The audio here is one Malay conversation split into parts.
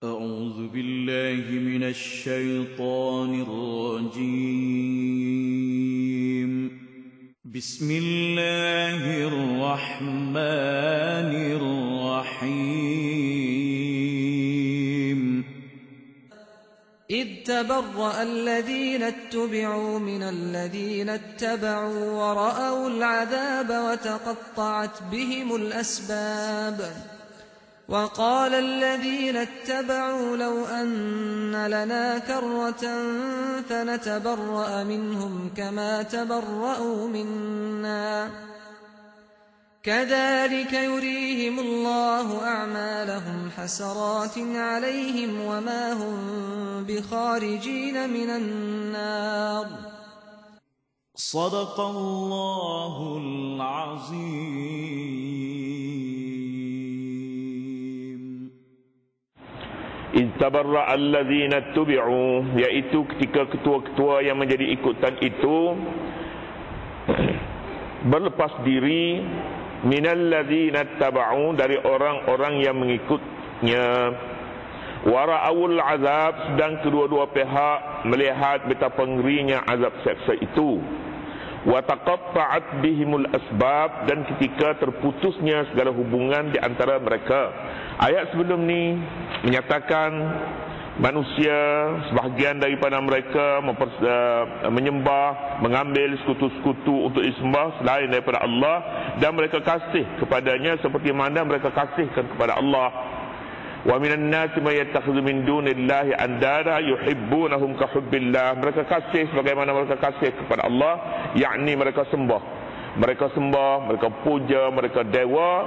أعوذ بالله من الشيطان الرجيم. بسم الله الرحمن الرحيم. إذ تبرأ الذين اتبعوا من الذين اتبعوا ورأوا العذاب وتقطعت بهم الأسباب وقال الذين اتبعوا لو أن لنا كرة فنتبرأ منهم كما تبرأوا منا كذلك يريهم الله أعمالهم حسرات عليهم وما هم بخارجين من النار. صدق الله العظيم. Istabarra allazina tubi'u, iaitu ketika ketua-ketua yang menjadi ikutan itu berlepas diri minal ladzina taba'u, dari orang-orang yang mengikutnya, wara'awul azab, sedang kedua-dua pihak melihat betapa ngerinya azab seksa itu, wa taqatta'at bihimul asbab, dan ketika terputusnya segala hubungan di antara mereka. Ayat sebelum ni menyatakan manusia sebahagian daripada mereka menyembah, mengambil sekutu-sekutu untuk disembah selain daripada Allah, dan mereka kasih kepadanya seperti mana mereka kasihkan kepada Allah. Wa minan nasi may yattakhidhu min dunillahi andada yuhibbunahum ka hubbillah, mereka kasih sebagaimana mereka kasih kepada Allah, yakni mereka sembah, mereka puja, mereka dewa,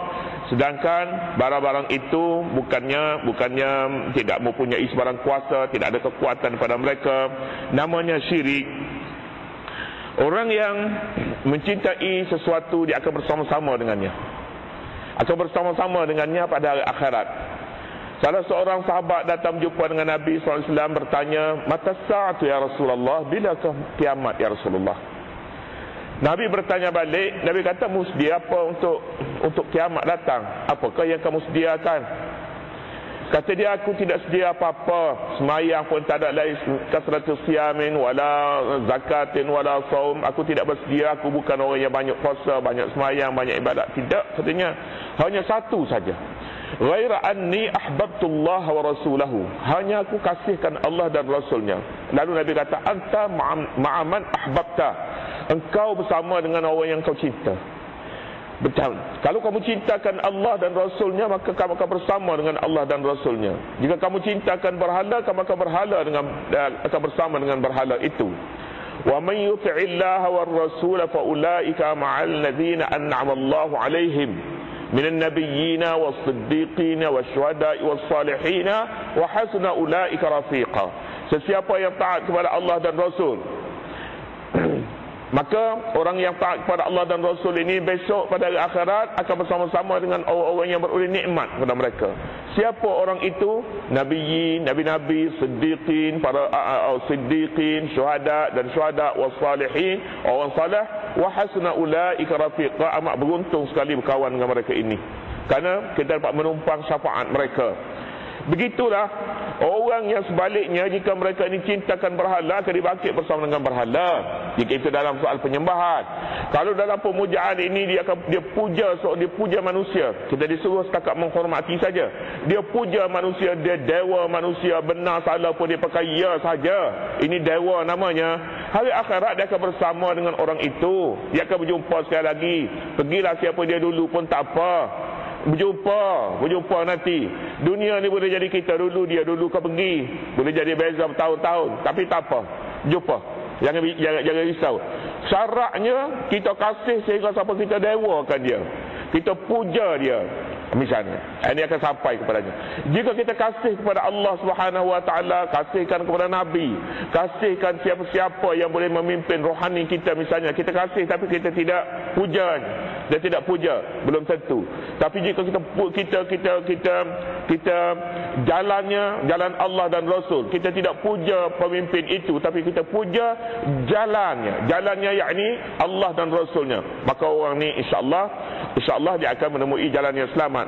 sedangkan barang-barang itu bukannya tidak mempunyai sebarang kuasa, tidak ada kekuatan pada mereka. Namanya syirik. Orang yang mencintai sesuatu, dia akan bersama-sama dengannya pada hari akhirat. Salah seorang sahabat datang berjumpa dengan Nabi SAW, bertanya, "Mata sa'atu ya Rasulullah?" Bilakah kiamat ya Rasulullah? Nabi bertanya balik, Nabi kata, "Musdia apa untuk kiamat datang? Apakah yang kamu sediakan?" Kata dia, "Aku tidak sedia apa-apa. Semayang pun tak ada lagi, kasratus siyamin wala zakatin wala saum. Aku tidak bersedia. Aku bukan orang yang banyak puasa, banyak semayang, banyak ibadat. Tidak," katanya. "Hanya satu saja. Ghaira anni ahbabtullah wa rasulahu." Hanya aku kasihkan Allah dan Rasulnya. Lalu Nabi kata, "Anta ma'aman ahbabta." Engkau bersama dengan orang yang kau cinta. Betul. Kalau kamu cintakan Allah dan Rasulnya, maka kamu akan bersama dengan Allah dan Rasulnya. Jika kamu cintakan berhala, kamu akan bersama dengan berhala itu. Wa man yuti'illaha war rasul fa ulaika ma'al ladzina an'ama Allahu 'alaihim minan nabiyyina was-siddiqina wasyuhada'i was-salihina wa hasuna ulaika rafiqa. Sesiapa yang taat kepada Allah dan Rasul, maka orang yang taat kepada Allah dan Rasul ini besok pada hari akhirat akan bersama-sama dengan orang-orang yang beroleh nikmat kepada mereka. Siapa orang itu? Nabi, siddiqin, para siddiqin, syuhada dan syuhada, wassalihin, orang salih, wa hasuna ulaika rafiqa. Amat beruntung sekali berkawan dengan mereka ini, kerana kita dapat menumpang syafaat mereka. Begitulah orang yang sebaliknya, jika mereka ini cintakan berhala, akan dibangkit bersama dengan berhala. Jika itu dalam soal penyembahan. Kalau dalam pemujaan ini dia puja manusia, kita disuruh setakat menghormati saja. Dia puja manusia, dia dewa manusia, benar salah pun dia pakai ya saja. Ini dewa namanya. Hari akhirat dia akan bersama dengan orang itu. Dia akan berjumpa sekali lagi. Pergilah siapa dia dulu pun tak apa. Berjumpa nanti. Dunia ni boleh jadi kita dulu, dia dulu, kau pergi. Boleh jadi beza bertahun-tahun, tapi tak apa. Jumpa. Jangan risau. Syaratnya kita kasih sehingga sampai kita dewakan dia, kita puja dia. Misalnya, ini akan sampai kepadanya. Jika kita kasih kepada Allah Subhanahu Wa Taala, kasihkan kepada Nabi, kasihkan siapa-siapa yang boleh memimpin rohani kita, misalnya kita kasih tapi kita tidak puja, dia tidak puja, belum tentu. Tapi jika kita jalan Allah dan Rasul, kita tidak puja pemimpin itu, tapi kita puja jalannya yakni Allah dan Rasulnya, maka orang ni insya-Allah dia akan menemui jalan yang selamat.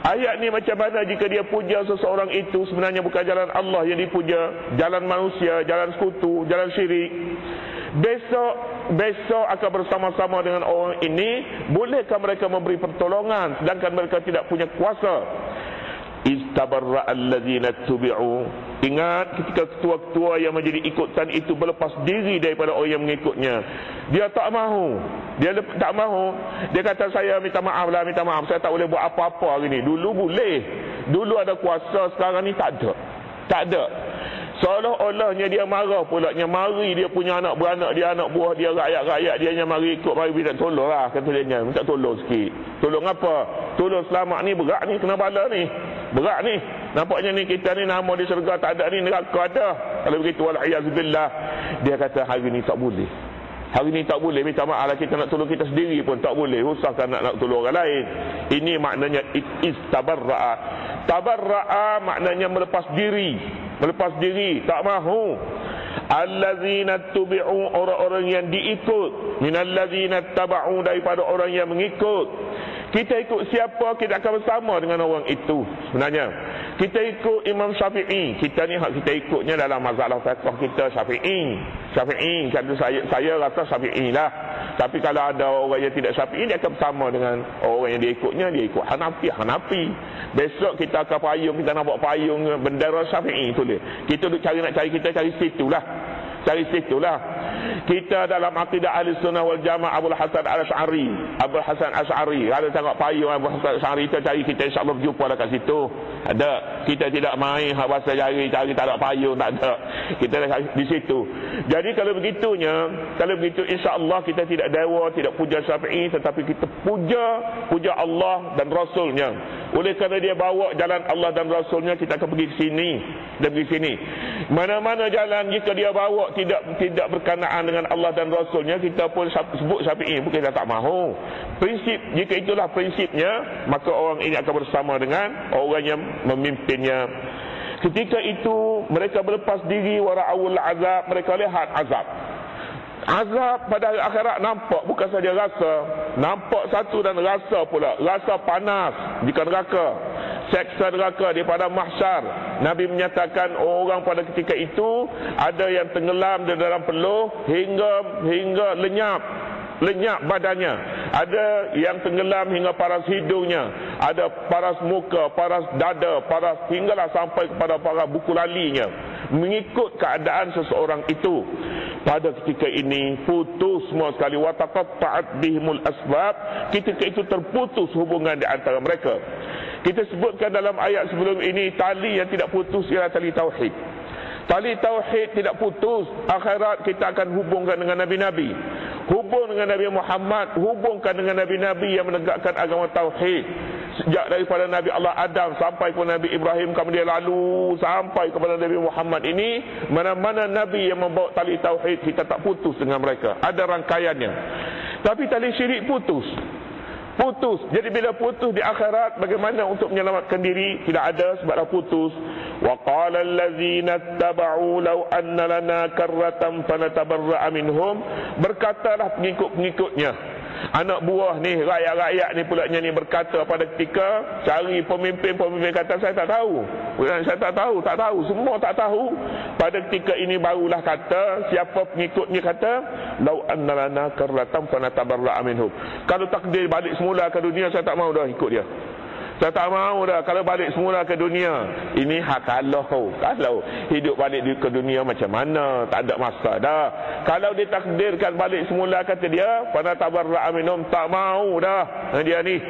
Ayat ni macam mana jika dia puja seseorang itu sebenarnya bukan jalan Allah yang dipuja, jalan manusia, jalan sekutu, jalan syirik. Besok akan bersama-sama dengan orang ini. Bolehkah mereka memberi pertolongan sedangkan mereka tidak punya kuasa? Istabarra allazina tubi'u. Ingat ketika ketua-ketua yang menjadi ikutan itu berlepas diri daripada orang yang mengikutnya. Dia tak mahu. Dia kata, saya minta maaf. Saya tak boleh buat apa-apa hari ni. Dulu boleh. Dulu ada kuasa, sekarang ni tak ada. Seolah-olahnya dia marah pula. Mari dia punya anak beranak dia, anak buah dia, rakyat-rakyat dia yang mari ikut, mari minta tolong lah, kata dia. Minta tolong sikit. Tolong apa? Tolong selamat ni, berat ni, kena bala ni. Berat ni. Nampaknya ni kita ni nama di syurga tak ada, ni neraka ada. Kalau begitu, wal'iyazbillah. Dia kata hari ni tak boleh. Hari ni tak boleh, minta maaf lah, kita nak tolong kita sendiri pun tak boleh. Usahkan nak tolong orang lain. Ini maknanya istabarra'a. Tabarra'a maknanya melepas diri. Melepas diri, tak mahu. Allazina tubi'u, orang-orang yang diikut. Minallazina taba'u, daripada orang yang mengikut. Kita ikut siapa, kita akan bersama dengan orang itu. Sebenarnya kita ikut Imam Syafi'i. Kita ni hak kita ikutnya dalam masalah fiqh kita Syafi'i. Kata saya rasa Syafi'i lah. Tapi kalau ada orang yang tidak Syafi'i, dia akan bersama dengan orang yang dia ikutnya. Dia ikut Hanafi. Besok kita akan payung, kita nak buat payung bendera Syafi'i tulis. Kita duk cari situ lah. Kita dalam akidah ahli sunnah wal jamaah Abul Hasan Al-Asy'ari. Kalau tengok payung Abul Hasan Al-Asy'ari, kita cari, kita insya-Allah berjumpa dekat situ. Ada. Kita tidak main hak bahasa cari tak ada payung, tak ada. Kita di situ. Jadi kalau begitu insya-Allah kita tidak dewa, tidak puja Syafi'i, tetapi kita puja Allah dan Rasulnya. Oleh kerana dia bawa jalan Allah dan Rasulnya, kita akan pergi ke sini dan pergi sini. Mana-mana jalan jika dia bawa tidak berkenaan dengan Allah dan Rasulnya, kita pun sebut Syafi'i, bukan kita tak mahu. Prinsip, jika itulah prinsipnya, maka orang ini akan bersama dengan orang yang memimpinnya. Ketika itu mereka berlepas diri, wara'awul azab, mereka lihat azab. Azab pada hari akhirat nampak, bukan saja rasa, nampak satu dan rasa pula. Rasa panas jika neraka, seksa neraka di pada mahsyar. Nabi menyatakan orang pada ketika itu ada yang tenggelam di dalam peluh hingga lenyap badannya. Ada yang tenggelam hingga paras hidungnya, ada paras muka, paras dada, paras hinggalah sampai kepada paras buku lalinya. Mengikut keadaan seseorang itu. Pada ketika ini putus semua sekali, wa taqatta'at bihimul asbab. Ketika itu terputus hubungan di antara mereka. Kita sebutkan dalam ayat sebelum ini, tali yang tidak putus ialah tali tauhid. Tali tauhid tidak putus. Akhirat kita akan hubungkan dengan nabi-nabi. Hubung dengan Nabi Muhammad, hubungkan dengan nabi-nabi yang menegakkan agama tauhid. Sejak daripada Nabi Allah Adam sampai ke Nabi Ibrahim, kemudian lalu sampai kepada Nabi Muhammad ini, mana-mana Nabi yang membawa tali tauhid, kita tak putus dengan mereka. Ada rangkaiannya. Tapi tali syirik putus. Jadi bila putus di akhirat, bagaimana untuk menyelamatkan diri? Tidak ada, sebab dah putus. Wa qala allazina taba'u law anna lana karratan fanatabarra'a minhum. Berkatalah pengikut-pengikutnya, anak buah ni, rakyat-rakyat ni pulaknya ni berkata pada ketika cari pemimpin kata saya tak tahu. Semua tak tahu. Pada ketika ini barulah kata, siapa pengikutnya kata, lau anna lana karratan fanatabarra'a minhum. Kalau takdir balik semula ke dunia, saya tak mahu dah ikut dia. Saya tak mahu dah kalau balik semula ke dunia. Ini kalau hidup balik ke dunia macam mana, tak ada masa dah. Kalau ditakdirkan balik semula, kata dia, fanatabarra'a minhum, tak mahu dah dia ni,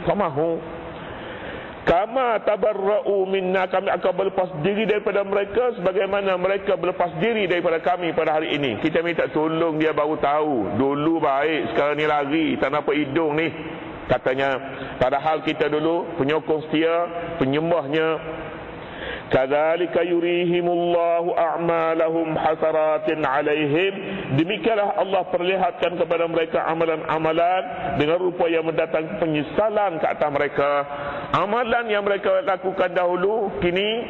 tak mahu. Kama tabarra'u minna, kami akan berlepas diri daripada mereka sebagaimana mereka berlepas diri daripada kami pada hari ini. Kita minta tolong dia baru tahu. Dulu baik, sekarang ni lari, tak nampak hidung ni, katanya. Padahal kita dulu penyokong setia, penyembahnya. Kadzalika yurihimullahu a'malahum hasaratin 'alaihim. Demikianlah Allah perlihatkan kepada mereka amalan-amalan dengan rupa yang mendatangkan penyesalan ke atas mereka. Amalan yang mereka lakukan dahulu, kini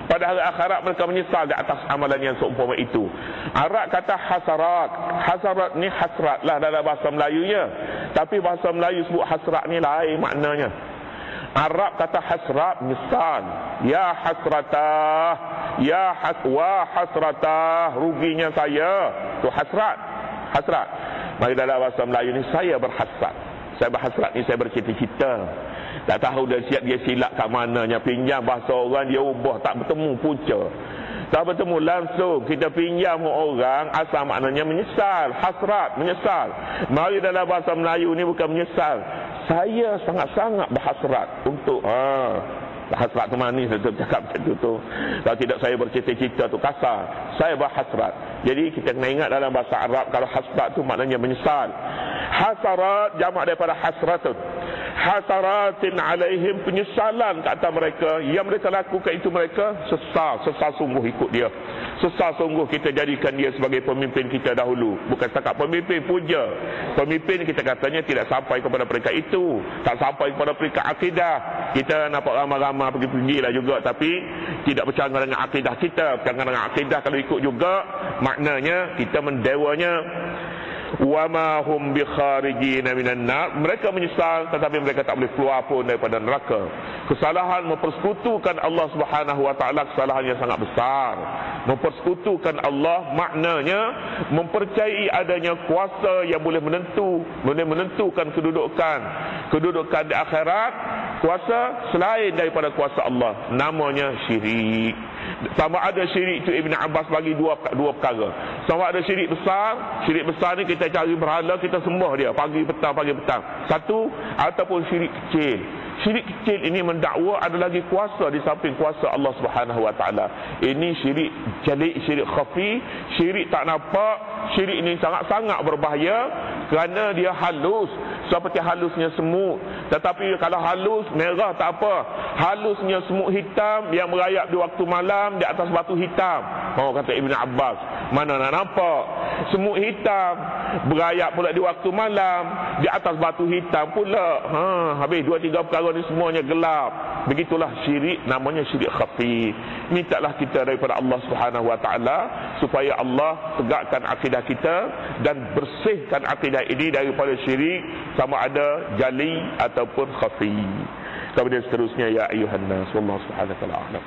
pada hari akhirat mereka menyesal di atas amalan yang seumpama itu. Arab kata hasarat. Hasarat ni hasrat lah dalam bahasa Melayunya. Tapi bahasa Melayu sebut hasrat ni lain maknanya. Arab kata hasrat, menyesal. Ya hasratah, wa hasratah, ruginya saya. Tu hasrat. Hasrat. Mari dalam bahasa Melayu ni, saya berhasrat. Saya berhasrat ni, saya bercita-cita. Tak tahu dia silap kat mananya. Pinjam bahasa orang, dia ubah, tak bertemu punca. Tak bertemu langsung, kita pinjam orang, asal maknanya menyesal. Hasrat, menyesal. Mari dalam bahasa Melayu ni bukan menyesal. Saya sangat-sangat berhasrat untuk hasrat tu manis tu cakap macam tu. Kalau tidak saya bercita-cita tu kasar. Saya berhasrat. Jadi kita kena ingat dalam bahasa Arab, kalau hasrat tu maknanya menyesal. Hasarat jamak daripada hasratun. Hasaratin alaihim, penyesalan ke atas mereka. Yang mereka lakukan itu mereka sesal sungguh ikut dia. Sesal sungguh kita jadikan dia sebagai pemimpin kita dahulu. Bukan setakat pemimpin puja. Pemimpin kita katanya tidak sampai kepada peringkat itu. Tak sampai kepada peringkat akidah. Kita nampak ramai-ramai pergi-pergi lah juga, tapi tidak bercanggah dengan akidah kita. Bercanggah dengan akidah kalau ikut juga, maknanya kita mendewanya. Wa ma hum bi kharijin minan nar, mereka menyesal tetapi mereka tak boleh keluar pun daripada neraka. Kesalahan mempersekutukan Allah Subhanahu wa taala, kesalahan yang sangat besar. Mempersekutukan Allah maknanya mempercayai adanya kuasa yang boleh menentukan kedudukan di akhirat, kuasa selain daripada kuasa Allah, namanya syirik. Sama ada syirik itu Ibn Abbas bagi dua perkara. Sama ada syirik besar ni kita cari berhala, kita sembah dia pagi petang. Satu, ataupun syirik kecil. Syirik kecil ini mendakwa ada lagi kuasa di samping kuasa Allah Subhanahu wa taala. Ini syirik jali', syirik khafi, syirik tak nampak. Syirik ini sangat-sangat berbahaya kerana dia halus, seperti halusnya semut. Tetapi kalau halus merah tak apa. Halusnya semut hitam yang merayap di waktu malam di atas batu hitam. Kata Ibn Abbas, mana nak nampak semut hitam berayap pula di waktu malam di atas batu hitam pula. Habis 2-3 perkara ni semuanya gelap. Begitulah syirik, namanya syirik khafi. Mintalah kita daripada Allah Subhanahu wa taala supaya Allah tegakkan akidah kita dan bersihkan akidah ini daripada syirik, sama ada jali ataupun khafi. Kemudian seterusnya, ya ayuhan nas, wallahu subhanahu wa ta'ala a'lam.